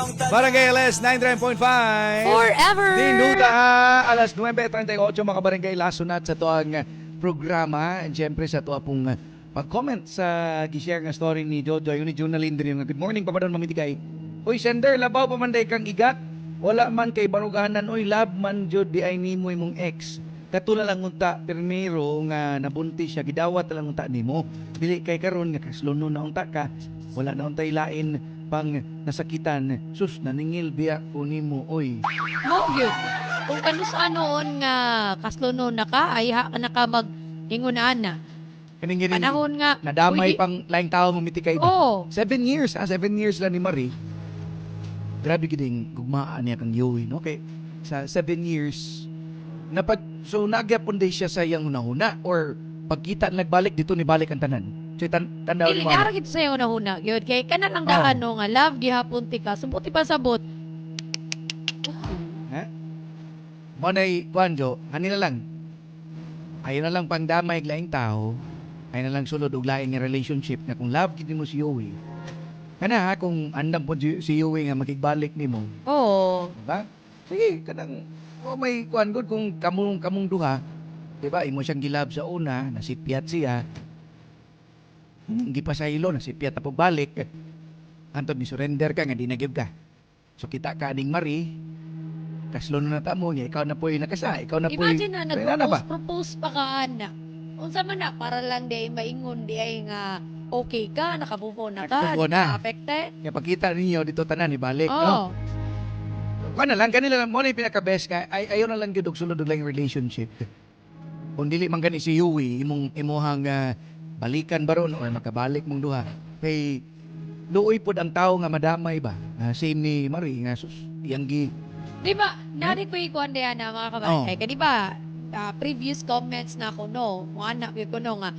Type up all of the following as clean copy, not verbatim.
Barangay LS 93.5 Forever! Dinuta alas 9:38 mga barangay lasunat sa tuang programa. And syempre sa tuwa pong pag-comment sa gishare nga story ni Jojo. Yun ni Junalyn din yung good morning papadon mamitigay. Uy sender, labaw pamanday kang igat. Wala man kay baruganan. Uy love man jud di ay nimo imong ex. Katula lang unta permero nga nabuntis siya gidawat lang unta nimo. Dili kay karon nga kasluno na unta ka. Wala na untay lain pang nasakitan. Sus naningil biya unimo oy. Mo yun. Kung kano sa noon nga kasluno na ka, ay ha ka na ka mag-ingunaan na. Kaning gini Panahon nga. nadamay uy, pang laing tao mamitikay. Oo. 7 years, 7 years lang ni Marie. Grabe giding gugmaan niya kang Yowie, no? Okay. Sa 7 years, so nagyapon din siya sa iyang hunahuna or pagkita nagbalik dito ni balik ang tanan. So tanda Dili mo. naragit sa'yo na huna. Yun, kay ka na lang gaano nga, love, gihapon ti ka. Sumputi pa sabot. Ha? Mo nay Juanjo, kanila lang. Ayaw na lang pang damay laing tao. Ayaw na lang sulod og laing nga relationship na kung love gid mo si Yowie. Kana ha kung andam po si Yowie nga makigbalik nimo. Oo. Diba? Sige, kanang may kuan gud kung kamong duha, diba? Imo siyang gilab sa una, nasipyat siya. Gipasaylo nasipyat na pagbalik. Antod ni surrender ka nga di nagyud ka. So kita ka aning Marie, kaslo na ta mo niya, ikaw na po'y nakasa, ikaw na po'y Imagine na, nag-propose pa ka, anak. Unsa man na, para lang di ay maingon, di ay nga, okay ka, nakabubo na ka, Nakabubo na. affected. Kaya pagkita ninyo dito tanan ni balik, Oo. no? Kana lang kanila lang mo na yung pinaka-best ka. Ayaw na lang gyud og sulod og lang yung relationship. Kung dili man gani si Yui, imuhang balikan baron o makabalik mong duha. Kay luoy pod ang tao nga madamay ba? Same ni Marie nga sus iyang gi. Di ba, nari ko ikuan diyan na mga kabarangay. Kaya di ba, previous comments na ako, no, mga anak ko no nga,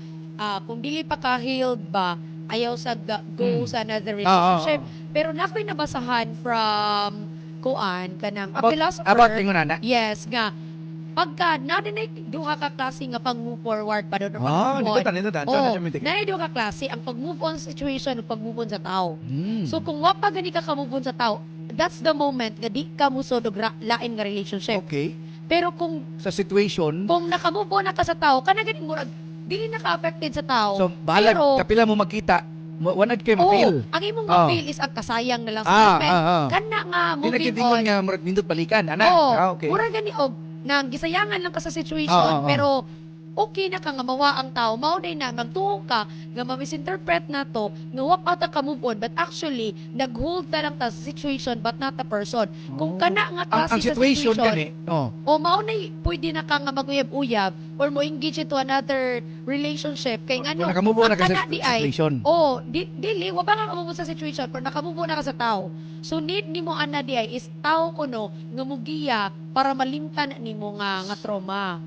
kung dili pa ka healed ba, ayaw sa go sa another relationship. Pero nako'y nabasahan from kuan kanang a philosopher. About tingon ana. Yes, nga. Pagka narinig duha ka klase nga pag-move forward pa doon. Dito tanin dan. Oh, narinig duha ka klase ang pag-move on sa situation ug pag-move on sa tao. So kung wa pa gani ka ka-move on sa tao, that's the moment nga di ka musod og lain nga relationship. Okay. Pero kung Sa situation, naka-move on na ka sa tao, kana gani murag dili na ka-affected sa tao. so balag pero, kapila mo makita, wanad kay ma-feel. ang imong ma-feel is ang kasayang na lang sa men. Kana nga Di na moving kitingon on. nga murag nindot balikan ana. Okay. Mura gani og nang gisayangan lang ka sa situation pero okay na ka nga mawa ang tao mao day na magtuo ka nga ma-misinterpret na to nga wa pa ka move on but actually nag-hold ta lang ta sa situation but not the person. Kung kana nga klase ang sa situation situation gani. o mao nay pwede na ka nga mag-uyab-uyab or mo engage into another relationship kay ngano Nakamubo na ang ka sa kana di ay situation. dili wa ba ka kamubon sa situation pero nakamubo na ka sa tao. So need nimo ana di ay is tao kuno nga mugiya para malimtan nimo nga trauma.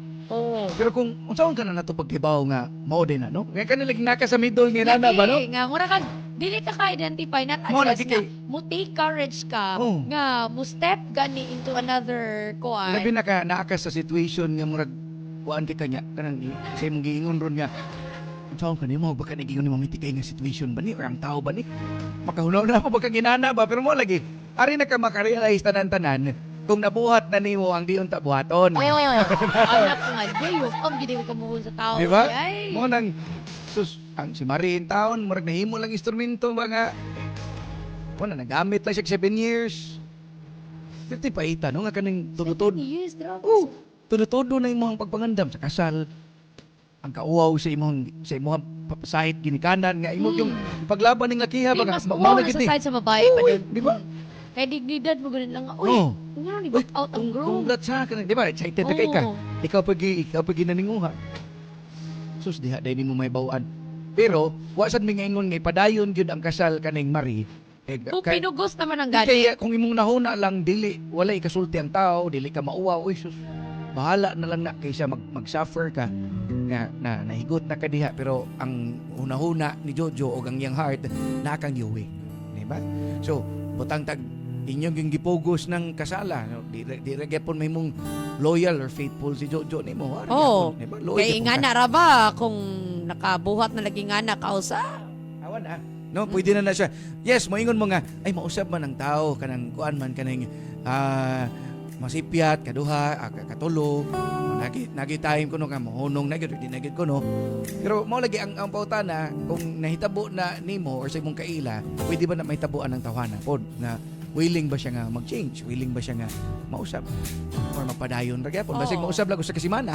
Pero kung unsaon ka na nato pagtibaw nga mao din na no? Kaya kanila naka sa middle nga nana ba no? Nga mura ka dili ka ka-identify not Mo address lagi nga kay- mo take courage ka nga mo step gani into another kuan. Labi na ka naaka sa situation nga murag kuan kay kanya kanang say mong giingon ron nga unsaon kanimo baka nagingon ni mamitikay nga situation ba ni or ang tao ba ni? Makahunaw na pa baka ginana ba pero mo lagi ari na ka makarealize tanan-tanan kung nabuhat na nimo ang diyon ta buhaton. Anak ko nga dayo ang gid ko mo sa tao. Di ba? Ay. Mo nang sus ang si Marie taon murag nahimo lang instrumento ba nga mo na nagamit lang siya 7 years. 50 pa ita no nga kaning tunutod. Yes, bro. Tudo na imong pagpangandam sa kasal. Ang kauaw sa imong sahit ginikanan nga imong yung paglaban ning lakiha ba nga Mas uwaw na sa side sa babae pa din. di ba? Kaya dignidad mo ganun lang. Uy, nga ni back out ang grow. Congrats sa kanang di ba? Excited na kay ka. Ikaw pagi naninguha. Sus diha dai nimo may bawaan. Pero wa sad mi ngaingon nga ipadayon gyud ang kasal kaning Marie. Kung pinugos naman ang gani. Kaya kung imong nahuna lang dili wala ikasulti ang tao, dili ka mauwa, uy sus. Bahala na lang na kaysa mag-suffer ka nga na nahigot na ka diha pero ang hunahuna ni Jojo o ang iyang heart na kang Yowie. Di ba? So, butang tag inyong yung gipugos ng kasala. No? Di gyapon may mong loyal or faithful si Jojo nimo. Oo. Diba? Kaya nga na ra ba kung nakabuhat na lagi nga na kausa? Awan na. No, pwede na siya. Yes, moingon mo nga ay mausab man ang tao kanang kuan man kanang masipyat kaduha, katulo. Nagi time ko no ka mohunong na gyud di na gyud ko no. Pero mao lagi ang pautana kung nahitabo na nimo or sa imong kaila, pwede ba na mahitabuan ng tawhana pod na willing ba siya nga mag-change? Willing ba siya nga mausab? Or mapadayon ra gyapon? Basig Oo. mausab lang sa kasimana.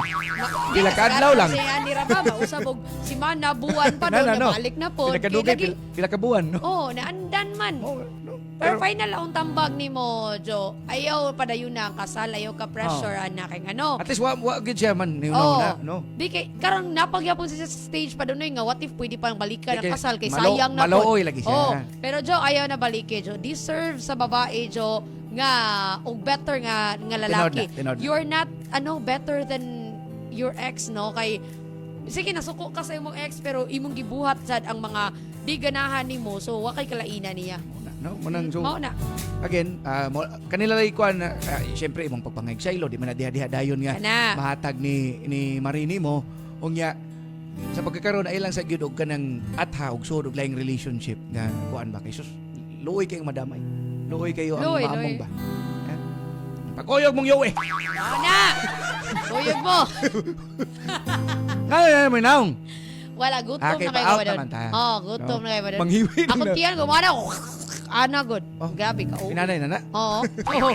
Pila ka adlaw lang. Si Ani Rababa, usab og si Mana buwan pa Na, doon, no. nabalik na po. Pila kadugay, pila ka buwan, no? Oh, naandan man. Oh, no. Pero final ang tambag ni mo, Jo. Ayaw padayon na ang kasal, ayaw ka pressure na kay ano. At least wa gid siya man ni Oo. na, no? Di kay karang napagyapon siya sa stage pa doon nga what if pwede pang balikan ang Kay- kasal kay malo- sayang na po. malooy lagi siya. Oh, pero Jo ayaw na balike, Jo. Deserve sa babae, Jo, nga og better nga lalaki. Tinod na. You're not better than your ex, no? Kay sige nasuko ka sa imong ex pero imong gibuhat sad ang mga di ganahan nimo, so wa kay kalainan niya. No, manang so Mao na. again, kanila lay kuan syempre imong pagpangagsaylo, di man na diha dayon nga Ana. mahatag ni Marini mo unya sa pagkakaroon ay lang sa gyud og kanang atha og sud og laing relationship nga kuan ba kay sus luoy kayong madamay. Luoy kayo ang Luoy, maamong luoy. ba. Pagkuyog mong yowe. Mao na. Tuyog mo. Kaya mo naong. Wala gutom Okay, na kayo pa-out ba doon? naman ta. Oh, gutom No. na kayo ba doon? Manghiwi Ako na. tiyan gumana ko. Ana good. Oh. Grabe ka. Inanay na na. Oo. Oo.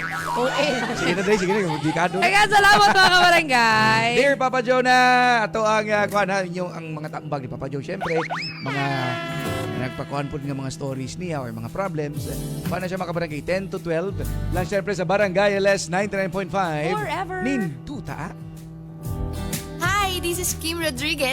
Sige na day, sige na di ka doon. Kaya salamat mga kabarangay. Dear Papa Joe na ato ang kuan ha inyong ang mga tambag ni Papa Joe syempre mga nagpakuan po nga mga stories niya or mga problems. Paano siya makabarangay 10 to 12 lang syempre sa Barangay LS 99.5 Forever. Ninduta. Hi, this is Kim Rodriguez.